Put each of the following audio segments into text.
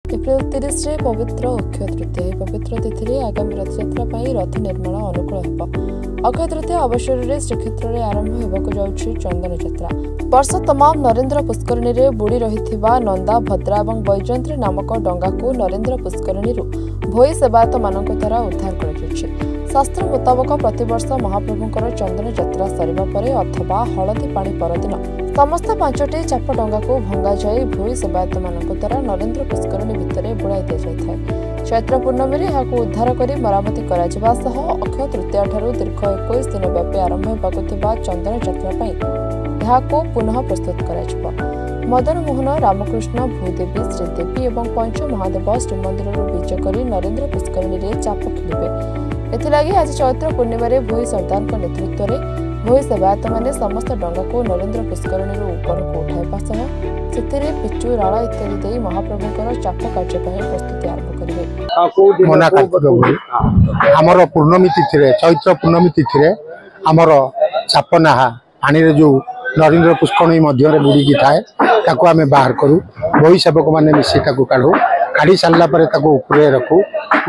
April 30 रे पवित्र अक्षय तृतीया पवित्र तिथि आगामी रथयात्रा रथ निर्माण अनुकूल होब। अक्षय तृतीया अवसर में श्रीक्षेत्र में आरंभ होगा जाऊँगी चंदन यात्रा। वर्ष तमाम नरेंद्र पुष्करणी में बुड़ी रही नंदा भद्रा और बैजयंत्री नामक डंगा को नरेंद्र पुष्करणी भोई सेवायत मान द्वारा उद्धार कर शास्त्र मुताबक प्रतिवर्ष महाप्रभुंकर चंदन यात्रा सरिबा परे अथवा हलदी पानी परदिन समस्त 5टी चाप डंगा को भंगा जाई भोई सेवायत मान द्वारा नरेंद्र पुष्करणी भितर बुलाई दि जाए। चैत्र पूर्णमी में उद्धार कर मरामती अक्षय तृतीया ठारू दीर्घ 21 दिन व्यापी आरंभ होगा चंदन यात्रा पुनः प्रस्तुत कर मदन मोहन रामकृष्ण भूदेवी श्रीदेवी और पंच महादेव श्रीमंदिर विजय कर नरेंद्र पुष्करणी में चाप खेलिबे। एथिलागी आज चैत्र पूर्णिमा भोई सरदार नेतृत्व में भोई सेवायत मैंने समस्त डंगा को नरेंद्र पुष्करणी ऊपर को उठाइबा से पिचु राड़ इत्यादि दे महाप्रभुंकर चाप कार्य प्रस्तुति आरंभ करेंगे। आमर पूर्णमी तिथि चैत्र पूर्णमी तिथि आमर चापनाहा पानी जो नरेंद्र पुष्करणी मध्य बुड़ीकी थाए ताको आमे बाहर करूँ भोई सेवक मैंने मिसी काढ़ू काढ़ी सारा पर रखू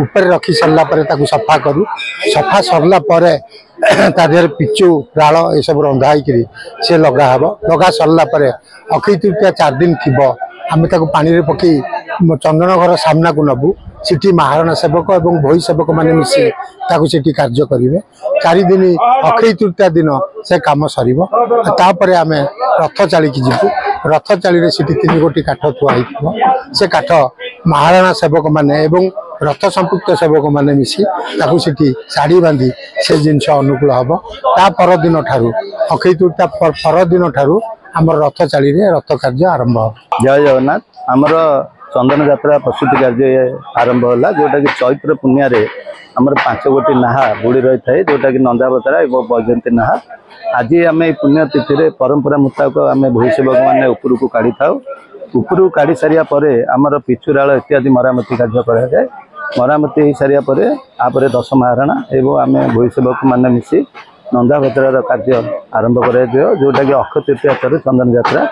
ऊपर रखी सारा पर सफा करूँ सफा सरला तादेह पिचु राड़ ये सब रंधा से लगा हब लगा सरला अक्षय तृतीया 4 दिन थी आम पानी पकई चंदन घर सामना को नबू सिटी महाराणा सेवक और भोई सेवक मैंने मिसी सिटी कार्य करेंगे 4 दिन अक्षय तृतीया दिन से कम सर आम रथ चाली की जीवु रथ चाली से 3 गोटी काठ थुआई से काठ महाराणा सेवक मैंने रथ संपुक्त सेवक मैंने मिसी सिटी शाढ़ी बांधी से जिनस अनुकूल हम ता परदिन ठारू अक्षय तृतीया परदिन ठारू आम रथ चाली रथ कार्य आरंभ हो। जय जगन्नाथ आमर चंदन यात्रा प्रस्तुति कार्य आरंभ होला जोटा कि चैत्र पुण्य आमर 5 गोटी नाहा बुड़ी रही थाए जोटा कि नंदा भद्रा और बैजयंती नाहा आज आम पुण्य तिथि परंपरा मुताबक आम भोई सेवक मैंने ऊपर को काढ़ी था ऊपर काढ़ी सारिया आमर पिचुराल इत्यादि मरामती कार्य कराए मरामती हो सारिया आपर 10 महाराणा एवं आम भोई सेवक मैंने मिसी नंदा भद्रार कार्य आरंभ कर जोटा कि अक्षय तृतीया चंदन यात्रा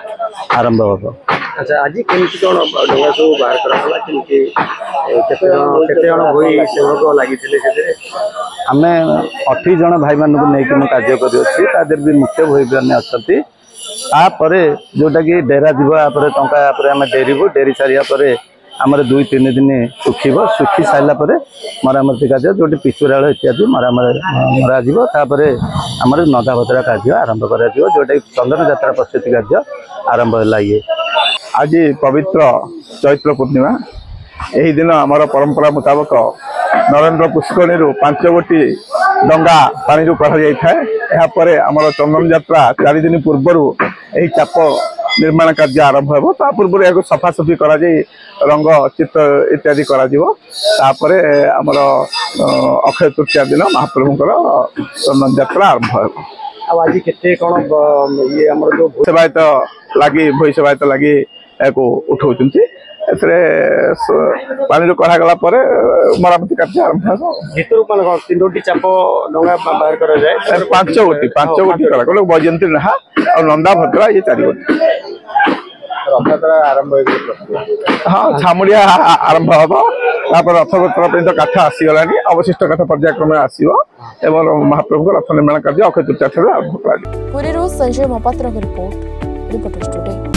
आरंभ हो। अच्छा आज केमती कौन डंगा सब बाहर करा केमती केते जण भोई सेवक लगी आम 28 जन भाई मानक नहीं कार्य कर भी मुख्य भोई मैंने अच्छा जोटा कि डेरा जीव टंका आम डेरबू डेरी सारा आमर 2-3 दिन सुखी सारा मरामती कार्य जो पिचुराल इत्यादि मरा आमर नंदा भद्रा कार्य आरंभ कर जोटा कि चंदन यात्रा प्रस्तुति कार्य आरंभ है। ये आज पवित्र चैत्र पूर्णिमा यही दिन आमर परंपरा मुताबक नरेंद्र पुष्करणी 5 गोटी डंगा पानी कढ़ा जाए आमर चंदन यात्रा 4 दिन पूर्वर यही चाप निर्माण कार्य आरंभ हो पूर्व या सफासफी कर रंग चित्र इत्यादि कर आमर अक्षय तृतीया दिन महाप्रभुंकर चंदन यात्रा आरंभ हो। आज केते कौन ये आमर जो सेवायत लगी भोई सेवायत लगी उठाऊँ पानी कढ़ा गला मरामती कार्य आरंभ हो। भीतर मान 3 चाप डंगा बाहर कर जाए 5 गोटी करा बैजयंती नाहा और नंदा भद्रा ये 4 गोटी रथयात्रा आरंभ हाँ छामुड़िया आरंभ हम रथयात्रा तो काठ आसीगला अवशिष्ट काठ पर्यायक्रम आसो महाप्रभु रथ निर्माण कार्य अक्षय तृतीया आरंभ कर। Puri Sanjay Mahapatra report reporters today.